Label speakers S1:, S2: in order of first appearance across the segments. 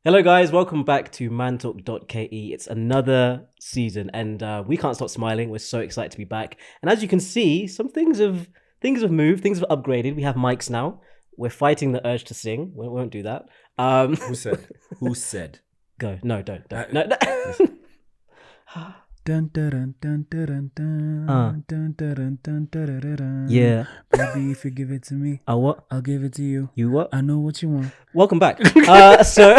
S1: Hello guys, welcome back to Mantalk.ke. It's another season and we can't stop smiling. We're so excited to be back. And as you can see, some things have moved, things have upgraded. We have mics now. We're fighting the urge to sing. We won't do that.
S2: Who said? Who said?
S1: Go. No, don't. No.
S2: Dun, dun, dun, dun, dun, dun, dun, dun, dun, dun, dun, dun.
S1: Yeah.
S2: Baby, if you give it to me,
S1: What?
S2: I'll give it to you.
S1: You what?
S2: I know what you want.
S1: Welcome back. So,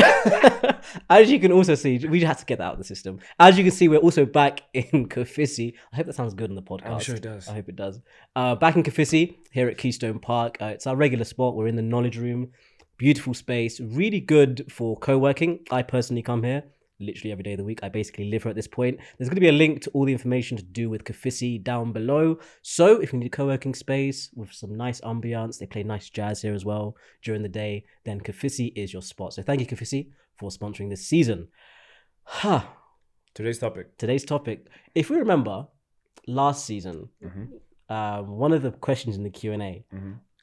S1: as you can also see, we just had to get that out of the system. As you can see, we're also back in Kofisi. I hope that sounds good on the podcast.
S2: I'm sure it does.
S1: I hope it does. Back in Kofisi, here at Keystone Park. It's our regular spot. We're in the knowledge room. Beautiful space. Really good for co-working. I personally come here literally every day of the week. I basically live here at this point. There's going to be a link to all the information to do with Kofisi down below. So if you need a co-working space with some nice ambience, they play nice jazz here as well during the day, then Kofisi is your spot. So thank you, Kofisi, for sponsoring this season.
S2: Today's
S1: topic. If we remember last season, one of the questions in the Q&A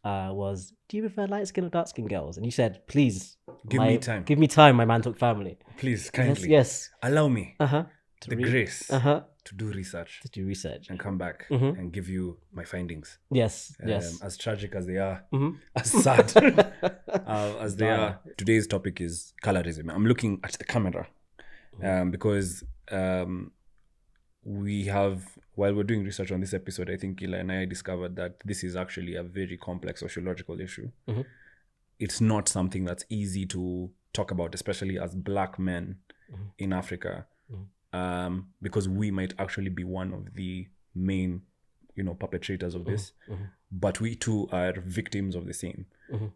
S1: was, do you prefer light skin or dark skin girls? And you said, please
S2: give me time.
S1: Give me time, my Mantalk family.
S2: Please, kindly.
S1: Yes.
S2: Allow me the grace
S1: to
S2: do research.
S1: And
S2: come back and give you my findings.
S1: Yes.
S2: As tragic as they are, as sad as they are. Today's topic is colorism. I'm looking at the camera because we have, while we're doing research on this episode, I think Eli and I discovered that this is actually a very complex sociological issue. It's not something that's easy to talk about, especially as Black men in Africa, because we might actually be one of the main, perpetrators of this, but we too are victims of the same.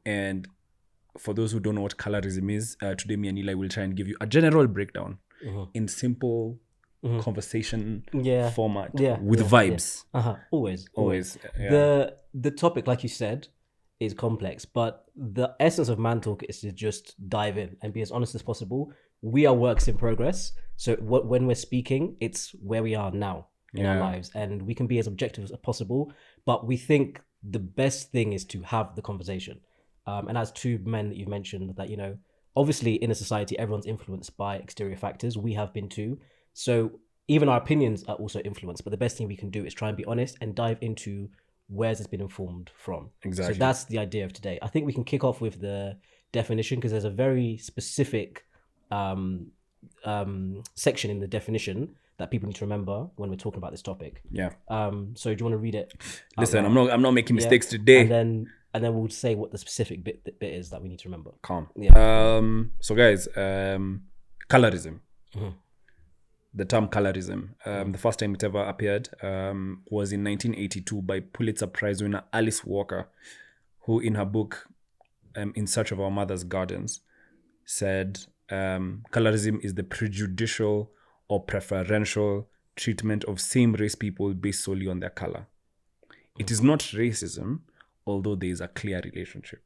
S2: And for those who don't know what colorism is, today me and Eli will try and give you a general breakdown in simple conversation format with vibes.
S1: Always.
S2: Yeah.
S1: The topic, like you said, is complex, but the essence of Mantalk is to just dive in and be as honest as possible. We are works in progress, so when we're speaking, it's where we are now in our lives, and we can be as objective as possible, but we think the best thing is to have the conversation. And as two men that you've mentioned, that obviously in a society everyone's influenced by exterior factors. We have been too. So even our opinions are also influenced, but the best thing we can do is try and be honest and dive into where's it's been informed from.
S2: Exactly.
S1: So that's the idea of today. I think we can kick off with the definition, because there's a very specific section in the definition that people need to remember when we're talking about this topic.
S2: Yeah.
S1: So do you want to read it?
S2: Listen, I'm not making mistakes today.
S1: And then we'll say what the specific bit is that we need to remember.
S2: Calm.
S1: Yeah.
S2: So guys, colorism. The term colorism, the first time it ever appeared was in 1982 by Pulitzer Prize winner Alice Walker, who in her book, In Search of Our Mother's Gardens, said colorism is the prejudicial or preferential treatment of same-race people based solely on their color. It is not racism, although there is a clear relationship.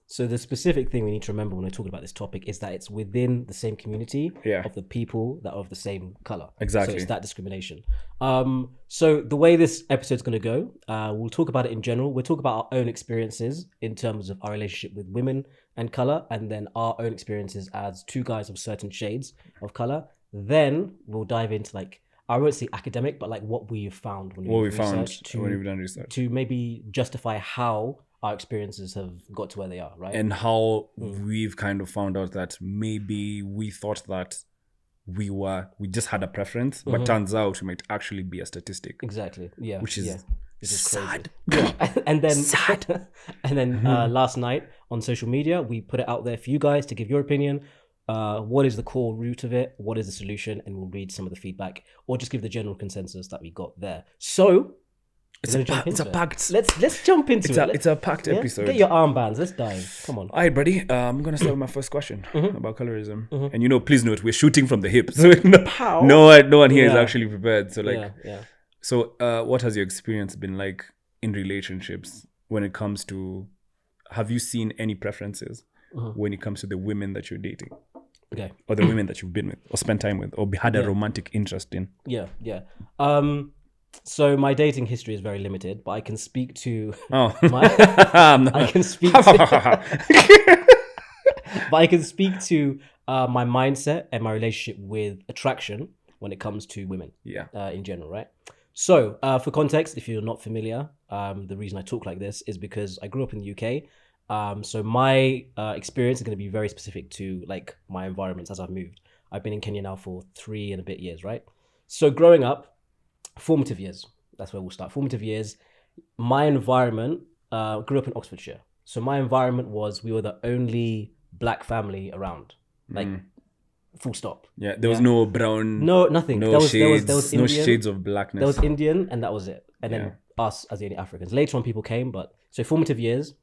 S1: So the specific thing we need to remember when we're talking about this topic is that it's within the same community of the people that are of the same color.
S2: Exactly.
S1: So it's that discrimination. So the way this episode's going to go, we'll talk about it in general. We'll talk about our own experiences in terms of our relationship with women and color, and then our own experiences as two guys of certain shades of color. Then we'll dive into I won't say academic, but what we've found when we've done research to maybe justify how our experiences have got to where they are, right?
S2: And how we've kind of found out that maybe we thought that we just had a preference, but turns out we might actually be a statistic.
S1: Exactly. Yeah.
S2: Which is sad.
S1: Yeah. And then sad. And then last night on social media, we put it out there for you guys to give your opinion. What is the core root of it? What is the solution? And we'll read some of the feedback, or just give the general consensus that we got there. So
S2: it's a packed.
S1: Let's jump into it.
S2: It's a packed episode.
S1: Get your armbands. Let's dive. Come on.
S2: All right, buddy. I'm gonna start with my first question about colorism. And please note, we're shooting from the hip, so no one here is actually prepared. So So what has your experience been like in relationships when it comes to? Have you seen any preferences when it comes to the women that you're dating?
S1: Okay.
S2: Or the women that you've been with, or spent time with, or had a romantic interest in?
S1: Yeah. So my dating history is very limited, but I can speak to My mindset and my relationship with attraction when it comes to women
S2: Yeah.
S1: in general, right? So, for context, if you're not familiar, the reason I talk like this is because I grew up in the UK. So my experience is going to be very specific to like my environments as I've moved. I've been in Kenya now for 3 and a bit years, right? So growing up, formative years. That's where we'll start. Formative years. My environment, grew up in Oxfordshire. So my environment was we were the only black family around, like full stop.
S2: Yeah. There was no brown.
S1: No, nothing.
S2: No
S1: There was
S2: shades. No
S1: Indian,
S2: shades of blackness.
S1: there was Indian, and that was it. And
S2: Yeah.
S1: then us as the only Africans. Later on, people came, but so formative years.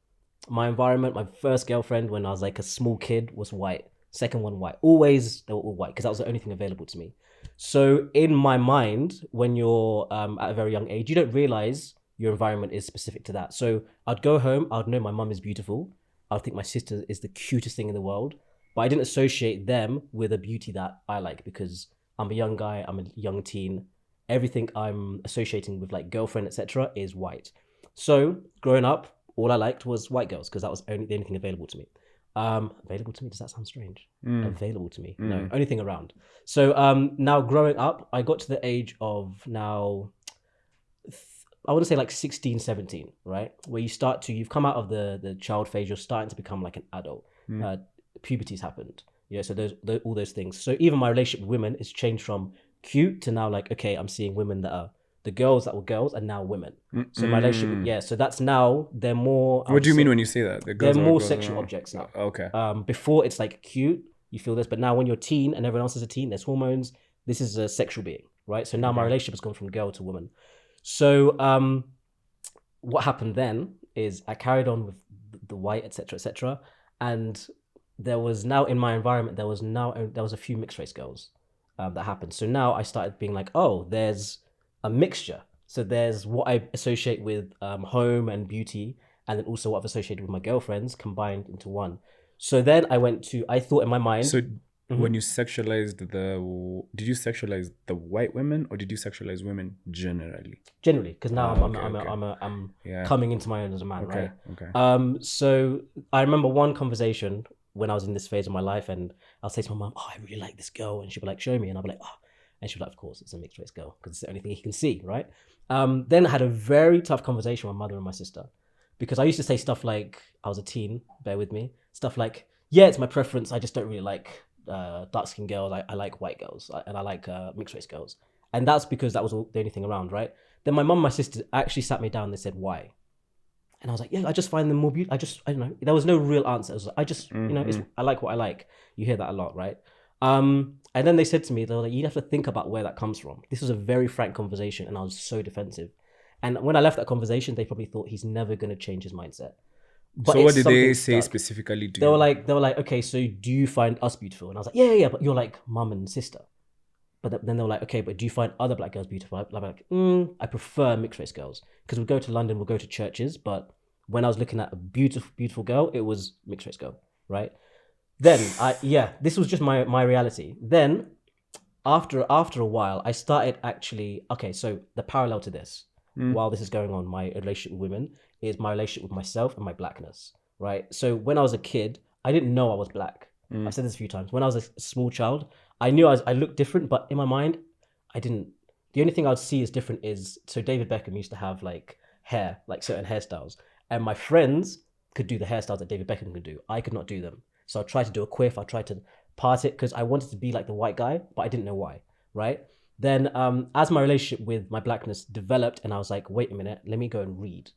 S1: My environment, my first girlfriend when I was like a small kid was white. Second one white. Always they were all white because that was the only thing available to me. So in my mind, when you're at a very young age, you don't realize your environment is specific to that. So I'd go home, I'd know my mum is beautiful. I'd think my sister is the cutest thing in the world, but I didn't associate them with a beauty that I like because I'm a young guy, I'm a young teen. Everything I'm associating with like girlfriend, etc., is white. So growing up, all I liked was white girls because that was the only thing available to me. Available to me? Does that sound strange? Available to me? No, only thing around. So now growing up, I got to the age of now, I want to say like 16, 17, right? Where you've come out of the child phase, you're starting to become like an adult. Puberty's happened. Yeah, so all those things. So even my relationship with women has changed from cute to now like, okay, I'm seeing women that are the girls that were girls are now women. So my relationship, yeah. So that's now they're more.
S2: What do you mean when you say that?
S1: They're more sexual objects now.
S2: Okay.
S1: Before it's like cute, you feel this, but now when you're a teen and everyone else is a teen, there's hormones. This is a sexual being, right? So now my relationship has gone from girl to woman. So what happened then is I carried on with the white, etc., and there was now in my environment there was a few mixed race girls that happened. So now I started being like, oh, there's a mixture. So there's what I associate with home and beauty, and then also what I've associated with my girlfriends combined into one. So then I thought in my mind.
S2: So when you sexualized did you sexualize the white women or did you sexualize women generally?
S1: Generally, because now I'm coming into my own as a man, right?
S2: Okay.
S1: So I remember one conversation when I was in this phase of my life, and I'll say to my mom, "Oh, I really like this girl," and she'll be like, "Show me," and I'll be like, "Oh," and she'll be like, "Of course, it's a mixed race girl because it's the only thing he can see," right? Then I had a very tough conversation with my mother and my sister because I used to say stuff like, I was a teen, bear with me, stuff like, "Yeah, it's my preference. I just don't really like dark-skinned girls. I like white girls, and I like mixed race girls," and that's because that was the only thing around, right? Then my mum and my sister actually sat me down and they said, "Why?" And I was like, yeah, I just find them more beautiful. I don't know. There was no real answer. I just, I like what I like. You hear that a lot, right? And then they said to me, they were like, you have to think about where that comes from. This was a very frank conversation, and I was so defensive. And when I left that conversation, they probably thought he's never going to change his mindset.
S2: But so what did they say specifically to you?
S1: They were like, okay, so do you find us beautiful? And I was like, yeah, but you're like mum and sister. But then they were like, okay, but do you find other black girls beautiful? I'm like, I prefer mixed race girls because we'll go to London, we'll go to churches. But when I was looking at a beautiful, beautiful girl, it was mixed race girl, right? Then this was just my reality. Then after a while, I started actually, okay, so the parallel to this, while this is going on, my relationship with women is my relationship with myself and my blackness, right? So when I was a kid, I didn't know I was black. I've said this a few times. When I was a small child, I knew I looked different, but in my mind, I didn't. The only thing I'd see as different is, so David Beckham used to have like hair, like certain hairstyles. And my friends could do the hairstyles that David Beckham could do. I could not do them. So I tried to do a quiff. I tried to part it because I wanted to be like the white guy, but I didn't know why, right? Then as my relationship with my blackness developed and I was like, wait a minute, let me go and read.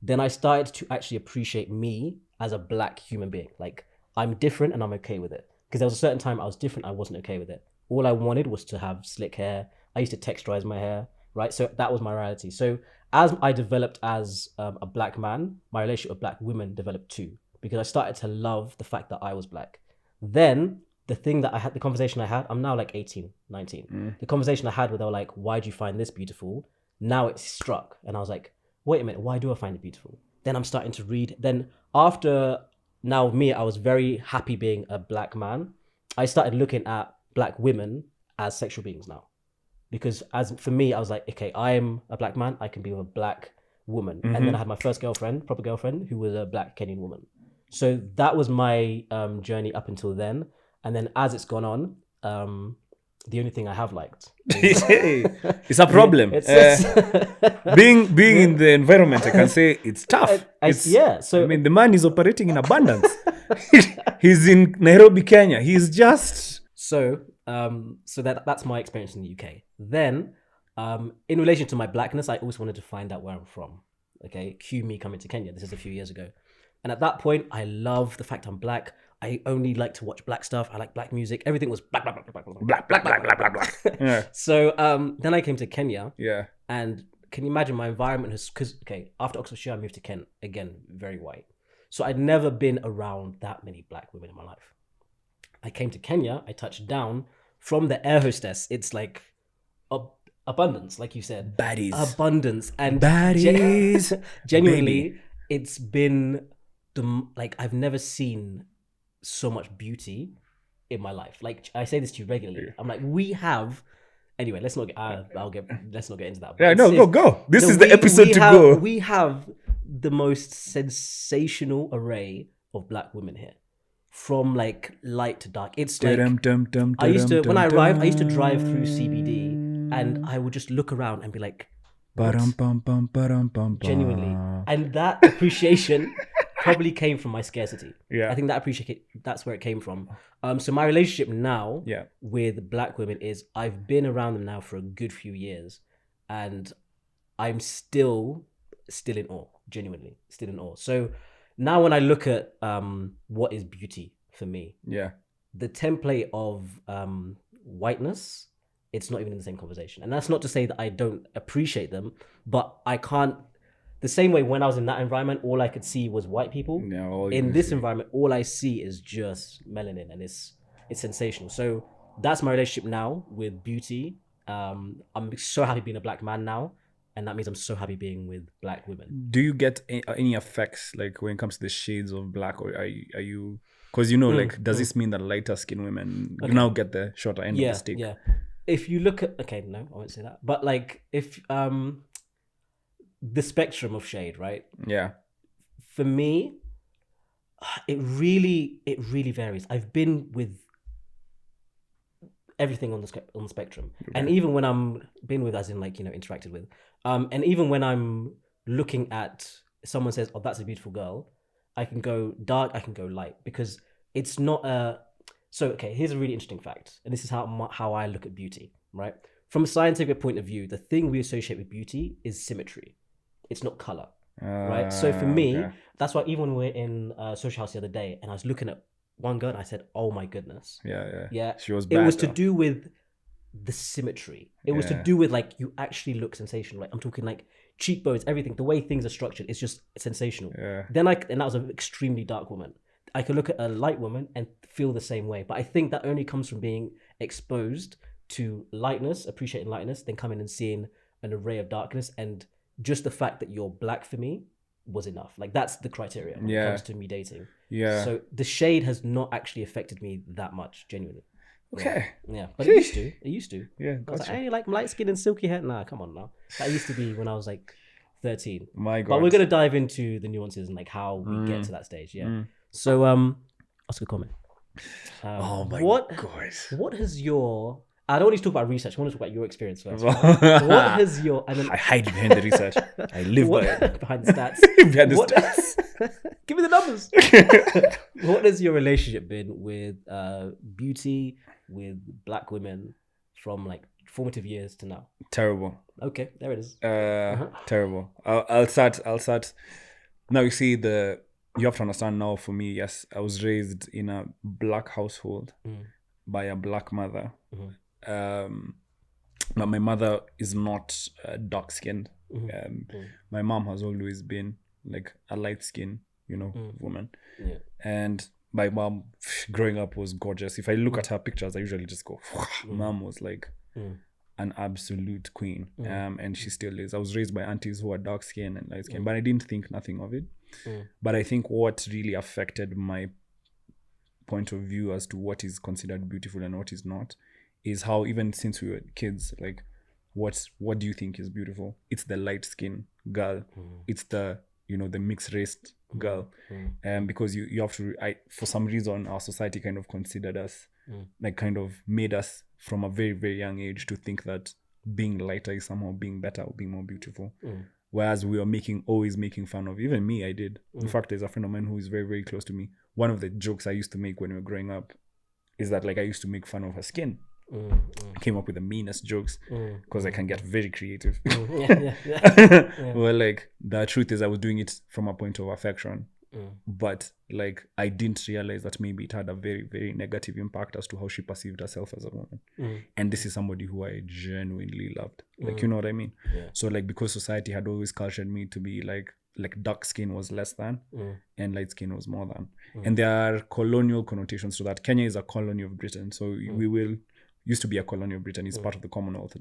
S1: Then I started to actually appreciate me as a black human being. Like, I'm different and I'm okay with it. Because there was a certain time I was different, I wasn't okay with it. All I wanted was to have slick hair. I used to texturize my hair, right? So that was my reality. So as I developed as a black man, my relationship with black women developed too, because I started to love the fact that I was black. Then the conversation I had, I'm now like 18, 19. The conversation I had where they were like, why do you find this beautiful? Now it's struck. And I was like, wait a minute, why do I find it beautiful? Then I'm starting to read. Then after now me, I was very happy being a black man. I started looking at black women as sexual beings now. Because for me, I was like, okay, I'm a black man, I can be with a black woman. And then I had my first proper girlfriend, who was a black Kenyan woman. So that was my journey up until then. And then as it's gone on, the only thing I have liked
S2: It's a problem. Being in the environment, I can say it's tough.
S1: So
S2: I mean, the man is operating in abundance. He's in Nairobi, Kenya. He's just
S1: so that's my experience in the UK. Then, in relation to my blackness, I also wanted to find out where I'm from. Okay, cue me coming to Kenya. This is a few years ago, and at that point, I love the fact I'm black. I only like to watch black stuff. I like black music. Everything was black.
S2: yeah.
S1: So then I came to Kenya.
S2: Yeah.
S1: And can you imagine my environment has, after Oxfordshire, I moved to Kent, again, very white. So I'd never been around that many black women in my life. I came to Kenya, I touched down. From the air hostess, it's like abundance, like you said.
S2: Baddies.
S1: Abundance. And
S2: baddies.
S1: Genuinely,
S2: Baby.
S1: it's been, I've never seen so much beauty in my life. Like, I say this to you regularly. I'm like, we have... Anyway, let's not get into that.
S2: Yeah, no, go. This is the episode to go.
S1: We have the most sensational array of black women here, from like light to dark. It's like when I arrived, I used to drive through CBD, and I would just look around and be like, genuinely, and that appreciation probably came from my scarcity.
S2: Yeah,
S1: I think that's where it came from. So my relationship now with black women is I've been around them now for a good few years, and I'm still in awe, genuinely still in awe. So now when I look at what is beauty for me, the template of whiteness, it's not even in the same conversation. And that's not to say that I don't appreciate them, but I can't. The same way when I was in that environment, all I could see was white people. In this environment, all I see is just melanin, and it's sensational. So that's my relationship now with beauty. I'm so happy being a black man now, and that means I'm so happy being with black women.
S2: Do you get any effects like when it comes to the shades of black, or are you? Because does this mean that lighter skinned women now get the shorter end of the stick?
S1: Yeah. If you look at no, I won't say that. But like if the spectrum of shade, right?
S2: Yeah.
S1: For me, it really varies. I've been with everything on the spectrum, and even when I'm been with, as in interacted with, and even when I'm looking at someone says, "Oh, that's a beautiful girl," I can go dark, I can go light, because it's not a. So here's a really interesting fact, and this is how I look at beauty, right? From a scientific point of view, the thing we associate with beauty is symmetry. It's not color, right? So for me, that's why even when we were in Social House the other day, and I was looking at one girl, and I said, "Oh my goodness." Yeah.
S2: She was bad.
S1: It was to do with the symmetry. It was to do with you actually look sensational. Like I'm talking cheekbones, everything, the way things are structured. It's just sensational.
S2: Yeah.
S1: Then and that was an extremely dark woman. I could look at a light woman and feel the same way. But I think that only comes from being exposed to lightness, appreciating lightness, then coming and seeing an array of darkness. And just the fact that you're black for me was enough. That's the criteria when it comes to me dating.
S2: Yeah.
S1: So the shade has not actually affected me that much, genuinely.
S2: Okay.
S1: Yeah. But it used to.
S2: Yeah.
S1: I was hey, light skin and silky hair? Nah, come on now. That used to be when I was 13.
S2: My God.
S1: But we're gonna dive into the nuances and how we get to that stage. Yeah. So Oscar, comment.
S2: Oh my God.
S1: What has your... I don't want you to talk about research. I want to talk about your experience first. What has your... I
S2: hide behind the research. I live by it.
S1: Behind the stats.
S2: Behind the stats.
S1: Give me the numbers. What has your relationship been with beauty, with black women from formative years to now?
S2: Terrible.
S1: Okay, there it is.
S2: Terrible. I'll start. Now you see you have to understand now for me, yes, I was raised in a black household by a black mother. But my mother is not dark skinned. My mom has always been a light skin, woman. Yeah. And my mom growing up was gorgeous. If I look at her pictures, I usually just go, mom was an absolute queen. And she still is. I was raised by aunties who are dark skinned and light skinned, but I didn't think nothing of it. But I think what really affected my point of view as to what is considered beautiful and what is not is how, even since we were kids, what do you think is beautiful? It's the light skin girl. It's the the mixed race girl. Because you have to, for some reason, our society kind of considered us, like kind of made us from a very, very young age to think that being lighter is somehow being better or being more beautiful. Whereas we were always making fun of, even me, I did. In fact, there's a friend of mine who is very, very close to me. One of the jokes I used to make when we were growing up is that, like, I used to make fun of her skin. I came up with the meanest jokes because I can get very creative. Well, like, the truth is I was doing it from a point of affection. But, like, I didn't realize that maybe it had a very, very negative impact as to how she perceived herself as a woman. And this is somebody who I genuinely loved. Like, you know what I mean? So, like, because society had always cultured me to be like dark skin was less than and light skin was more than. And there are colonial connotations to that. Kenya is a colony of Britain. So we used to be a colony of Britain. It's part of the Commonwealth.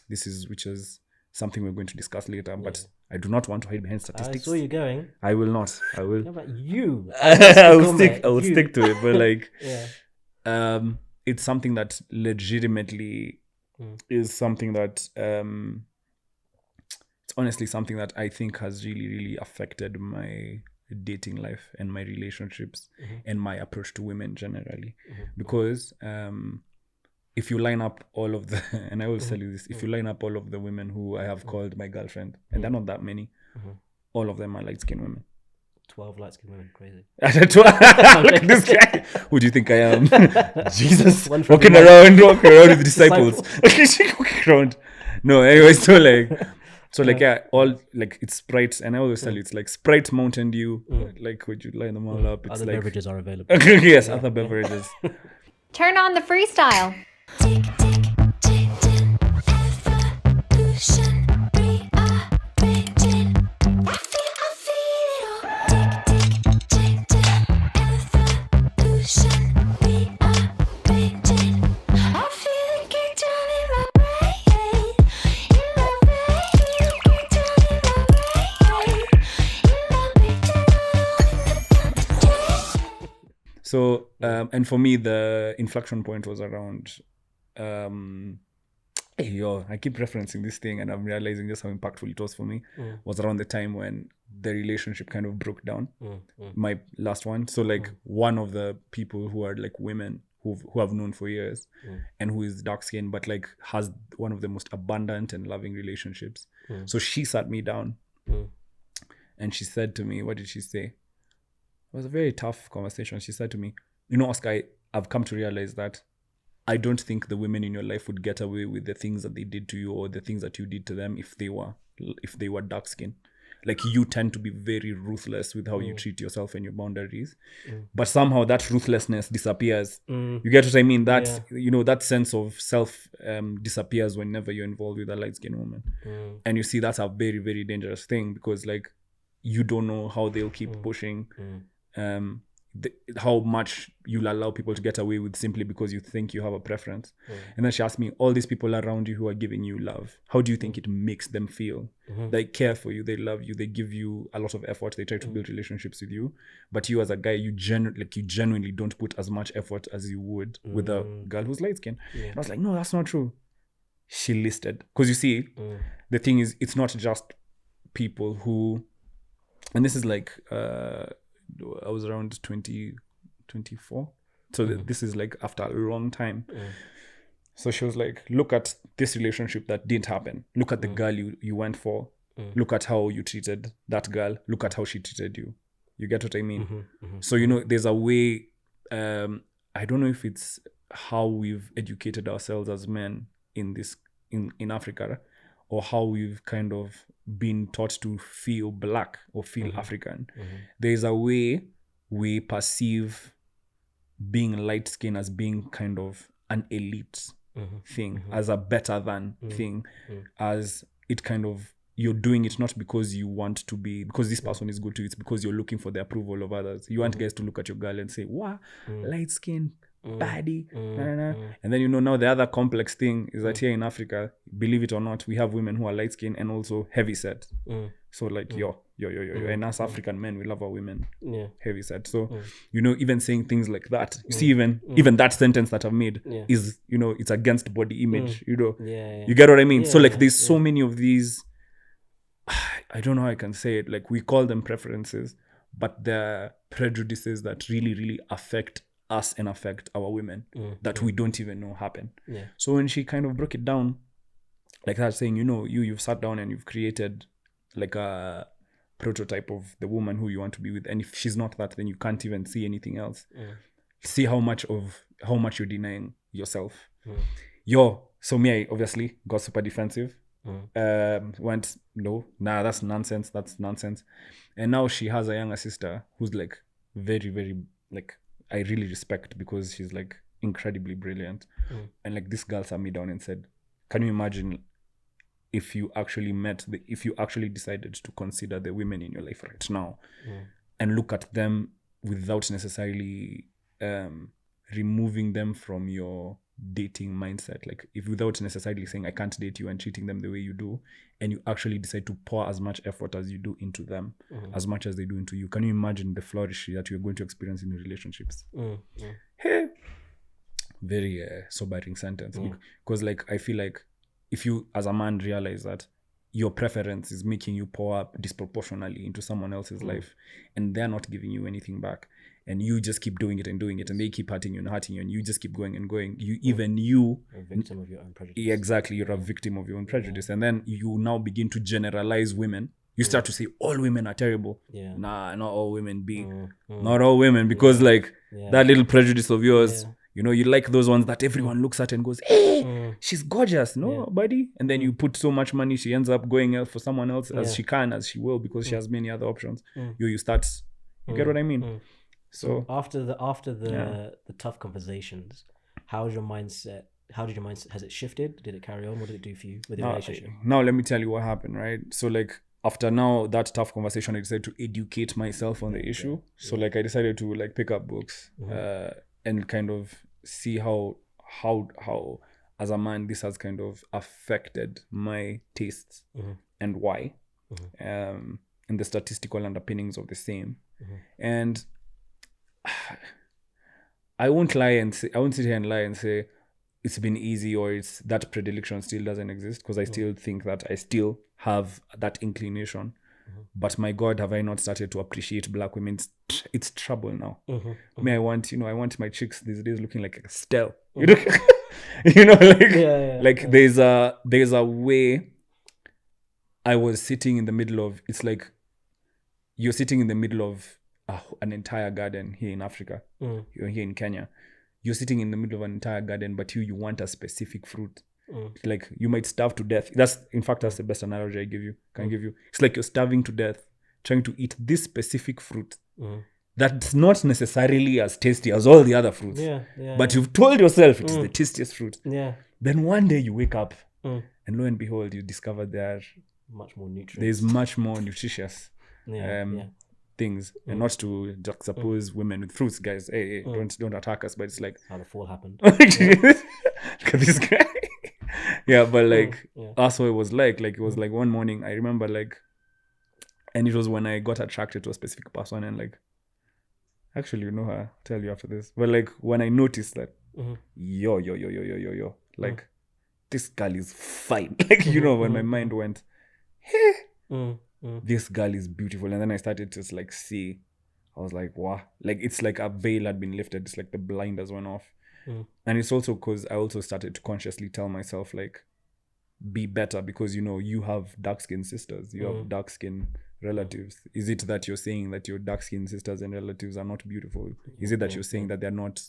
S2: Which is something we're going to discuss later, but I do not want to hide behind statistics.
S1: I saw you going.
S2: I will not. I will.
S1: How about you?
S2: I will stick to it. But, like, it's something that legitimately is something that it's honestly something that I think has really, really affected my dating life and my relationships and my approach to women generally. Because if you line up all of the, and I will tell you this, if you line up all of the women who I have called my girlfriend, and they're not that many, all of them are light-skinned women.
S1: 12 light-skinned women, crazy.
S2: Look at this guy. Who do you think I am? Jesus. Walking around with the disciples. Walking around. No, anyway, all, like, it's Sprite, and I always tell you, it's like Sprite, Mountain Dew. Like, would you line them all up? It's
S1: other
S2: like
S1: beverages are available.
S2: Yes, other beverages.
S3: Turn on the freestyle.
S4: Tick, tick, tick, tick, evolution, rearranging. I feel it all. Tick, tick, tick, tick, evolution, rearranging. I feel it kick down in my brain, kick down in my brain,
S2: So, and for me, the inflection point was around, I keep referencing this thing and I'm realizing just how impactful it was for me, was around the time when the relationship kind of broke down, my last one. So, like, one of the people who are, like, women who I've known for years and who is dark skinned, but, like, has one of the most abundant and loving relationships. So she sat me down and she said to me, what did she say? It was a very tough conversation. She said to me, Oscar, I've come to realize that I don't think the women in your life would get away with the things that they did to you or the things that you did to them if they were dark skinned. Like, you tend to be very ruthless with how you treat yourself and your boundaries, but somehow that ruthlessness disappears. You get what I mean? That that sense of self disappears whenever you're involved with a light skinned woman, and you see that's a very, very dangerous thing because, like, you don't know how they'll keep pushing. How much you'll allow people to get away with simply because you think you have a preference. And then she asked me, all these people around you who are giving you love, how do you think it makes them feel? They care for you, they love you, they give you a lot of effort, they try to build relationships with you, but you as a guy, you genuinely don't put as much effort as you would with a girl who's light skinned. And I was like, no, that's not true. She listed, because you see, the thing is, it's not just people who, and this is like I was around 24, so this is like after a long time. So she was like, look at this relationship that didn't happen, look at the girl you went for, look at how you treated that girl, look at how she treated you. You get what I mean? So there's a way, I don't know if it's how we've educated ourselves as men in Africa, or how we've kind of been taught to feel black or feel African. There's a way we perceive being light-skinned as being kind of an elite thing, as a better than thing, as it kind of, you're doing it not because you want to be, because this person is good to you, it's because you're looking for the approval of others. You want guys to look at your girl and say, wow, light-skinned, baddie, and then now the other complex thing is that here in Africa, believe it or not, we have women who are light skinned and also heavy set. So like and us African men, we love our women heavy set. So even saying things like that, you see, even that sentence that I've made is it's against body image. You get what I mean? So like there's so many of these. I don't know how I can say it. Like, we call them preferences, but they're prejudices that really, really affect us and affect our women that we don't even know happen.
S1: Yeah.
S2: So when she kind of broke it down, like that, saying, you've sat down and you've created like a prototype of the woman who you want to be with, and if she's not that, then you can't even see anything else. See how much you're denying yourself. So me, I obviously got super defensive. Went, no, that's nonsense. And now she has a younger sister who's like very, very, like, I really respect, because she's like incredibly brilliant. And like, this girl sat me down and said, can you imagine if you actually decided to consider the women in your life right now and look at them without necessarily removing them from your dating mindset, like, if without necessarily saying I can't date you and treating them the way you do, and you actually decide to pour as much effort as you do into them, as much as they do into you, can you imagine the flourish that you're going to experience in your relationships? Hey, very sobering sentence. Because like, I feel like if you as a man realize that your preference is making you pour up disproportionately into someone else's life, and they're not giving you anything back, and you just keep doing it, and they keep hurting you, and you just keep going and going. You're a
S1: victim of your own prejudice.
S2: Exactly, you're a victim of your own prejudice. And then you now begin to generalize women. You start to say all women are terrible. Nah, not all women not all women, because like that little prejudice of yours, you like those ones that everyone looks at and goes, hey, she's gorgeous. No, buddy. And then you put so much money, she ends up going out for someone else as she will, because she has many other options. You start, you get what I mean? So
S1: after the tough conversations, has your mindset, has it shifted? Did it carry on? What did it do for you with the relationship?
S2: Now let me tell you what happened, right? So like, after now that tough conversation, I decided to educate myself on the issue. So like, I decided to like pick up books and kind of see how as a man this has kind of affected my tastes and why, and the statistical underpinnings of the same. And I won't sit here and lie and say it's been easy, or it's that predilection still doesn't exist, because I still think that I still have that inclination. But my God, have I not started to appreciate black women? It's trouble now. I want my chicks these days looking like a Stell. There's a way. I was sitting in the middle of, it's like you're sitting in the middle of an entire garden here in Africa. You're here in Kenya. You're sitting in the middle of an entire garden, but you want a specific fruit. Like, you might starve to death. That's the best analogy I can give you. It's like you're starving to death, trying to eat this specific fruit that's not necessarily as tasty as all the other fruits. But you've told yourself it is the tastiest fruit. Then one day you wake up and lo and behold, you discover there's much more nutritious things. And not to juxtapose women with fruits, guys. Hey, don't attack us, but it's like
S1: how the fall happened.
S2: Look at this guy. But like that's what it was like. Like, it was like one morning, I remember, like, and it was when I got attracted to a specific person, and like, actually, I'll tell you after this. But like, when I noticed that, like, this girl is fine. Like, when my mind went, hey, this girl is beautiful. And then I started to like see, I was like, wow. Like, it's like a veil had been lifted. It's like the blinders went off. And it's also because I also started to consciously tell myself, like, be better, because you have dark-skinned sisters, you have dark-skinned relatives. Is it that you're saying that your dark-skinned sisters and relatives are not beautiful? Is it that you're saying that they're not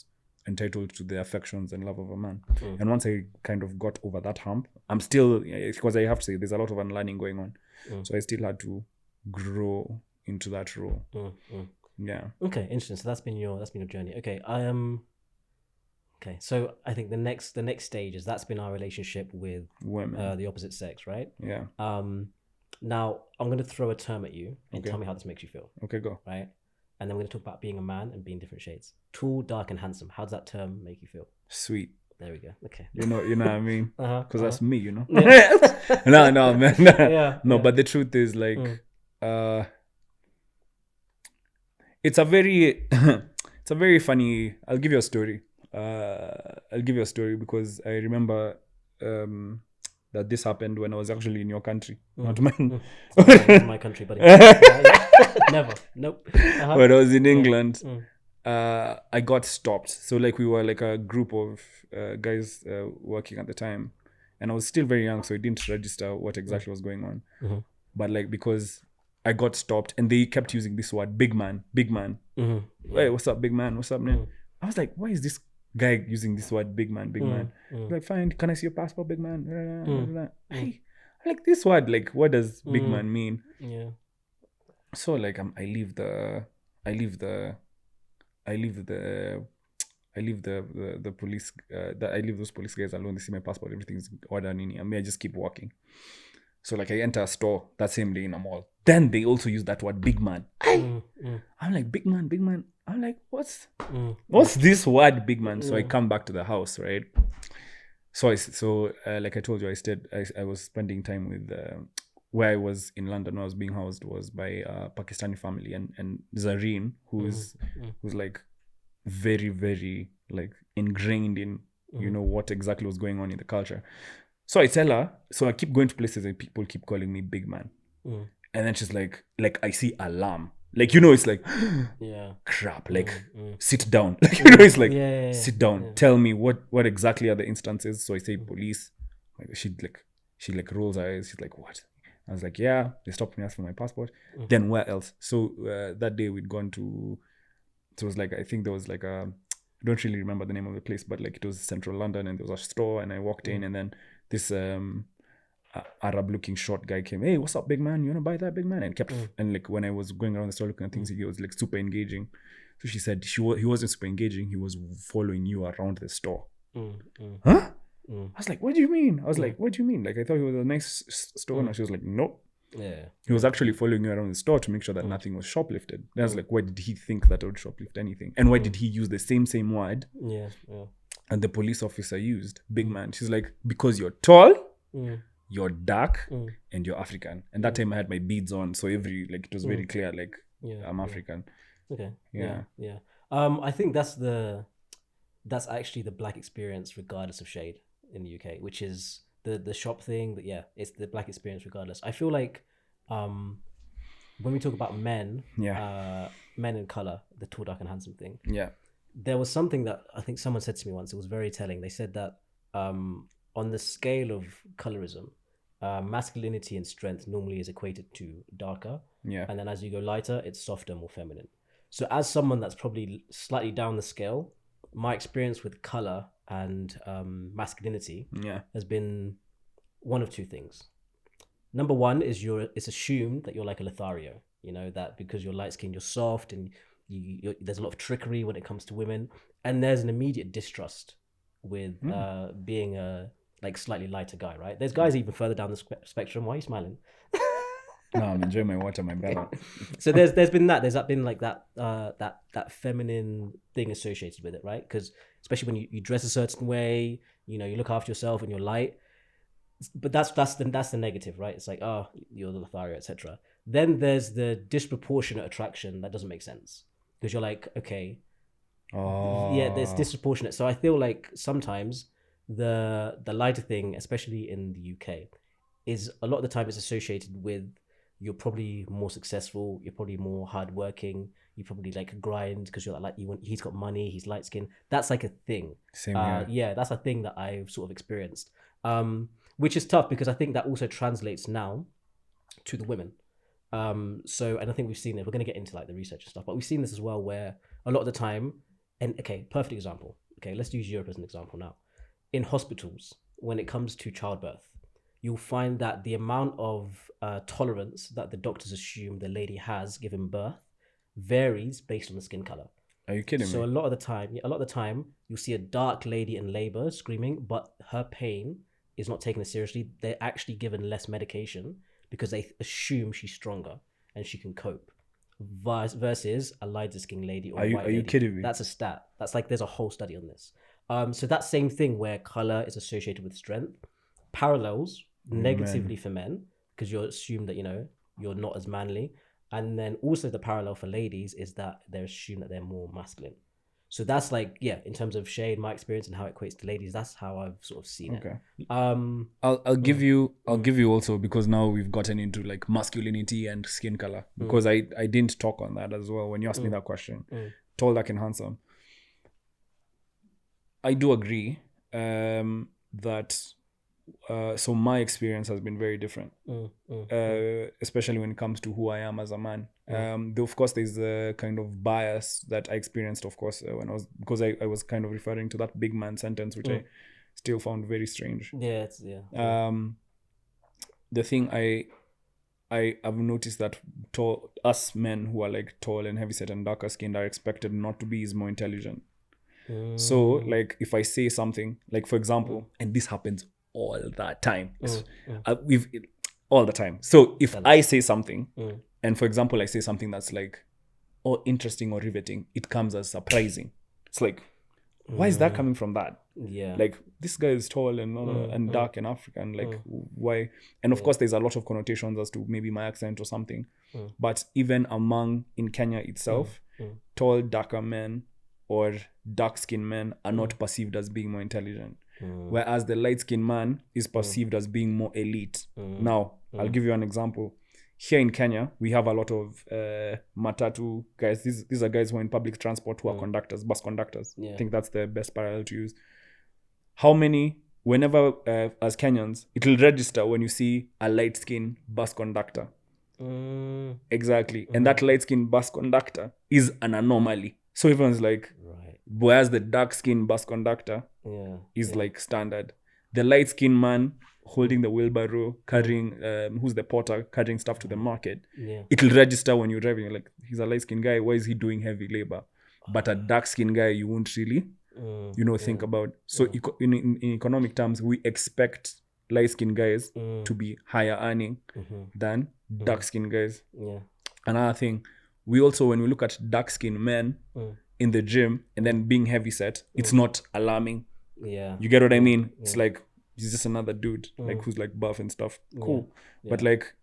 S2: entitled to the affections and love of a man? And once I kind of got over that hump, I'm still, because I have to say there's a lot of unlearning going on, so I still had to grow into that role. Okay,
S1: interesting. So that's been your journey. Okay, so I think the next stage is, that's been our relationship with women, the opposite sex, right? Now I'm going to throw a term at you and tell me how this makes you feel.
S2: Okay, go.
S1: Right, and then we're going to talk about being a man and being different shades. Tall, dark, and handsome. How does that term make you feel?
S2: Sweet.
S1: There we go. Okay.
S2: You know what I mean? Because that's me,
S1: Yeah.
S2: No, man.
S1: No,
S2: but the truth is, like, it's a very funny. I'll give you a story. Because I remember that this happened when I was actually in your country, not mine.
S1: It's my country, buddy. Never. Nope.
S2: When I was in England,
S1: Mm.
S2: I got stopped. So like we were like a group of guys working at the time, and I was still very young, so I didn't register what exactly was going on.
S1: Mm-hmm.
S2: But like because I got stopped, and they kept using this word, big man, big man.
S1: Mm-hmm.
S2: Hey, what's up, big man? What's up, man? I was like, why is this guy using this word, big man, big man? Like, fine, can I see your passport, big man? Hey, like this word, like, what does big man mean?
S1: Yeah.
S2: So like, I leave the police. I leave those police guys alone. They see my passport, everything's order nini. I mean, I just keep walking. So like, I enter a store that same day in a mall. Then they also use that word, big man. I'm like, big man, big man. I'm like, what's this word, big man? So I come back to the house, right? So like I told you, I was spending time with where I was in London. Where I was being housed was by a Pakistani family, and Zareen, who's like very, very like ingrained in what exactly was going on in the culture. So I tell her, so I keep going to places and people keep calling me big man. And then she's like I see alarm. Like, it's like,
S1: Yeah.
S2: crap, like, sit down. Like, it's like, sit down.
S1: Yeah.
S2: Tell me what exactly are the instances. So I say police. Like, she rolls her eyes. She's like, what? I was like, yeah, they stopped me asking for my passport. Then where else? So that day we'd gone to, so it was like, I think there was like I don't really remember the name of the place, but like it was central London, and there was a store, and I walked in, and then this Arab-looking short guy came. Hey, what's up, big man? You wanna buy that, big man? And kept and like when I was going around the store looking at things, he was like super engaging. So she said he wasn't super engaging. He was following you around the store. Huh? I was like, what do you mean? I was like, what do you mean? Like, I thought he was a nice store owner. She was like, nope.
S1: Yeah.
S2: He was actually following you around the store to make sure that nothing was shoplifted. I was like, why did he think that I would shoplift anything? And why did he use the same word?
S1: Yeah. Yeah.
S2: And the police officer used big man. She's like, because you're tall, you're dark, and you're African. And that time I had my beads on, so it was very clear, like, I'm African.
S1: Okay.
S2: Yeah.
S1: Yeah. I think that's actually the black experience regardless of shade in the UK, which is the shop thing. That it's the black experience regardless. I feel like when we talk about men, men in color, the tall, dark, and handsome thing.
S2: Yeah.
S1: There was something that I think someone said to me once. It was very telling. They said that on the scale of colorism, masculinity and strength normally is equated to darker.
S2: Yeah.
S1: And then as you go lighter, it's softer, more feminine. So as someone that's probably slightly down the scale, my experience with color and masculinity has been one of two things. Number one is it's assumed that you're like a Lothario, that because you're light skinned, you're soft, and there's a lot of trickery when it comes to women. And there's an immediate distrust with being a like slightly lighter guy, right? There's guys even further down the spectrum. Why are you smiling?
S2: No, I'm enjoying my water, my belly.
S1: So there's been like that feminine thing associated with it, right? Because especially when you dress a certain way, you look after yourself and you're light. But that's the negative, right? It's like, oh, you're the Lothario, etc. Then there's the disproportionate attraction that doesn't make sense, because you're like, okay, there's disproportionate. So I feel like sometimes the lighter thing, especially in the UK, is a lot of the time it's associated with you're probably more successful, you're probably more hardworking, you probably like grind because you're like he's got money, he's light skinned. That's like a thing. Same here. Yeah, that's a thing that I've sort of experienced, which is tough because I think that also translates now to the women. So, and I think we've seen it. We're going to get into like the research and stuff, but we've seen this as well, where a lot of the time, and okay, perfect example. Okay, let's use Europe as an example now. In hospitals, when it comes to childbirth, you'll find that the amount of tolerance that the doctors assume the lady has given birth varies based on the skin color.
S2: Are you kidding me?
S1: So a lot of the time, you'll see a dark lady in labor screaming, but her pain is not taken as seriously. They're actually given less medication because they assume she's stronger and she can cope. Versus a lighter skinned lady or a white lady. Are you
S2: kidding me?
S1: That's a stat. That's like there's a whole study on this. So that same thing where color is associated with strength parallels negatively for men, because you're assumed that you're not as manly, and then also the parallel for ladies is that they're assumed that they're more masculine. So that's like, yeah, in terms of shade, my experience and how it equates to ladies, that's how I've sort of seen
S2: Okay.
S1: it.
S2: I'll give you also, because now we've gotten into like masculinity and skin color, because I didn't talk on that as well when you asked me that question. Tall, dark, and handsome. I do agree that so my experience has been very different, especially when it comes to who I am as a man. Though of course there's a kind of bias that I experienced, of course, when I was, because I was kind of referring to that big man sentence, which I still found very strange.
S1: Yeah,
S2: The thing I've noticed that us men who are like tall and heavyset and darker skinned are expected not to be is more intelligent. So like if I say something, like for example, and this happens all the time, all the time. So if I say something, and for example I say something that's like interesting or riveting, it comes as surprising. It's like, why is that coming from that?
S1: Yeah.
S2: Like, this guy is tall and dark and African, like why? And of course there's a lot of connotations as to maybe my accent or something, but even in Kenya itself, tall darker men or dark-skinned men are not perceived as being more intelligent, whereas the light-skinned man is perceived as being more elite. Now, I'll give you an example. Here in Kenya, we have a lot of matatu guys. These are guys who are in public transport, who are conductors, bus conductors. I think that's the best parallel to use. How many, whenever as Kenyans, it will register when you see a light-skinned bus conductor. Exactly. And that light-skinned bus conductor is an anomaly. So everyone's like, whereas the dark-skinned bus conductor is like standard. The light-skinned man holding the wheelbarrow, carrying, who's the porter, carrying stuff to the market, it'll register when you're driving. Like, he's a light-skinned guy, why is he doing heavy labor? But a dark-skinned guy, you won't really, think about. So in economic terms, we expect light-skinned guys to be higher earning than dark-skinned guys. Another thing, we also, when we look at dark-skinned men in the gym and then being heavy set, it's not alarming. You get what I mean? It's like, he's just another dude, like, who's like buff and stuff. Cool. But like,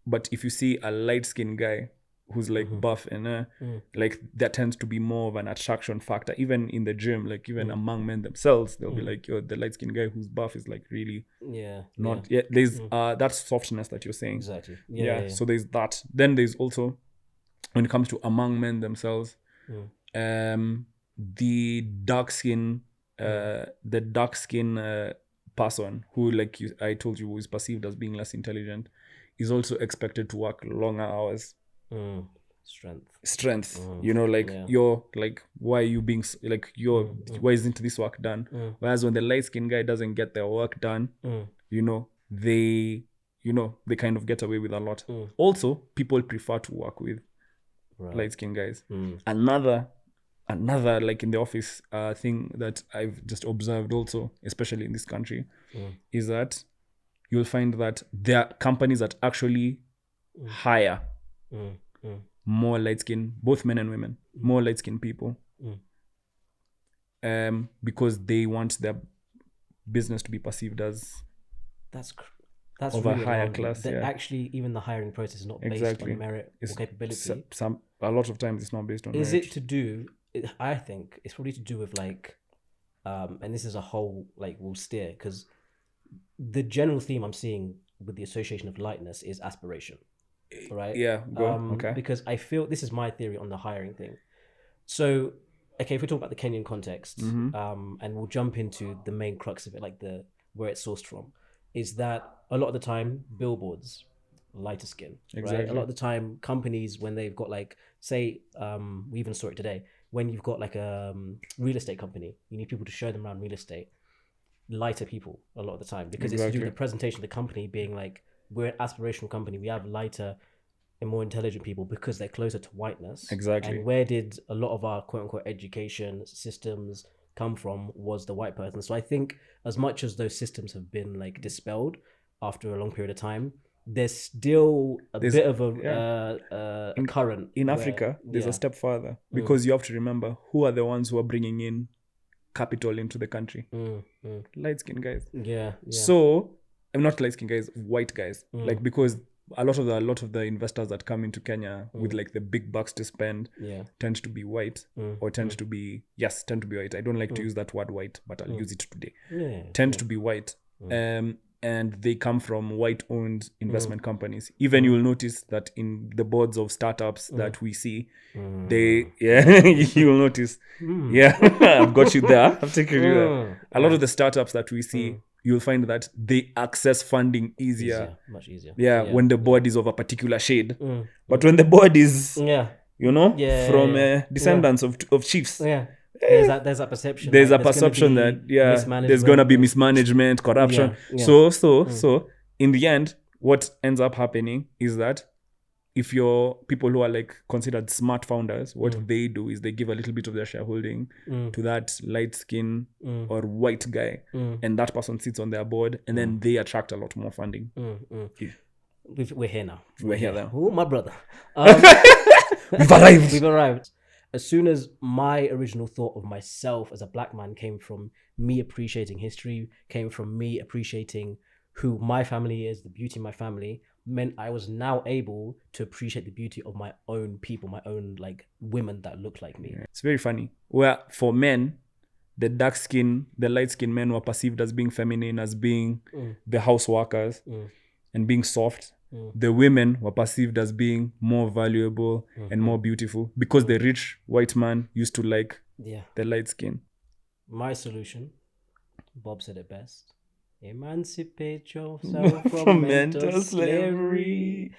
S2: but if you see a light-skinned guy who's like buff and like, that tends to be more of an attraction factor, even in the gym, like even among men themselves, they'll be like, yo, the light-skinned guy who's buff is like really there's that softness that you're saying.
S1: Exactly.
S2: So there's that. Then there's also, when it comes to among men themselves, the dark skin person who, like I told you, is perceived as being less intelligent, is also expected to work longer hours. Strength. You're like, why are you being like, why isn't this work done? Whereas when the light skinned guy doesn't get their work done, they kind of get away with a lot. Also, people prefer to work with light skinned guys. Another like in the office thing that I've just observed also, especially in this country, is that you'll find that there are companies that actually hire more light-skinned, both men and women, more light-skinned people, because they want their business to be perceived as
S1: that's
S2: of
S1: really
S2: a higher
S1: alarming.
S2: class.
S1: Actually, even the hiring process is not based on merit or capability.
S2: A lot of times it's not based on
S1: is
S2: merit.
S1: it to do, I think it's probably to do with like and this is a whole, like, we'll steer, because the general theme I'm seeing with the association of lightness is aspiration, right?
S2: Okay.
S1: Because I feel, this is my theory on the hiring thing. So okay, if we talk about the Kenyan context, and we'll jump into the main crux of it, like where it's sourced from, is that a lot of the time billboards, lighter skin, right? A lot of the time companies, when they've got like, say, we even saw it today, when you've got like a real estate company, you need people to show them around real estate, lighter people a lot of the time, because it's to do with the presentation of the company being like, we're an aspirational company, we have lighter and more intelligent people because they're closer to whiteness. And where did a lot of our quote unquote education systems come from? Was the white person. So I think as much as those systems have been like dispelled after a long period of time, there's still bit of a current
S2: in Africa. There's a step further, because you have to remember who are the ones who are bringing in capital into the country. Light-skinned guys. So I'm not light-skinned guys, white guys. Like, because a lot of the investors that come into Kenya with like the big bucks to spend
S1: Yeah.
S2: tend to be white or tend to be white. I don't like to use that word white, but I'll use it today.
S1: Yeah.
S2: Tend to be white. And they come from white-owned investment companies. Even you will notice that in the boards of startups that we see, you will notice. Yeah, I've got you there. I've taken you there. A lot of the startups that we see, you'll find that they access funding easier.
S1: Much easier.
S2: Yeah, when the board is of a particular shade. But when the board is, from descendants of chiefs.
S1: Yeah. There's that perception.
S2: There's
S1: like,
S2: a perception that there's
S1: mismanagement.
S2: gonna be mismanagement, corruption.
S1: Yeah.
S2: So in the end, what ends up happening is that if you're people who are like considered smart founders, what they do is they give a little bit of their shareholding to that light skin or white guy, and that person sits on their board, and then they attract a lot more funding.
S1: We're here now.
S2: We're here now.
S1: Oh, my brother.
S2: We've arrived.
S1: We've arrived. As soon as my original thought of myself as a black man came from me appreciating history, came from me appreciating who my family is, the beauty of my family, meant I was now able to appreciate the beauty of my own people, my own like women that look like me.
S2: It's very funny. Where for men, the light skinned men were perceived as being feminine, as being the house workers and being soft. The women were perceived as being more valuable and more beautiful because the rich white man used to like the light skin.
S1: My solution, Bob said it best: emancipate yourself from mental slavery.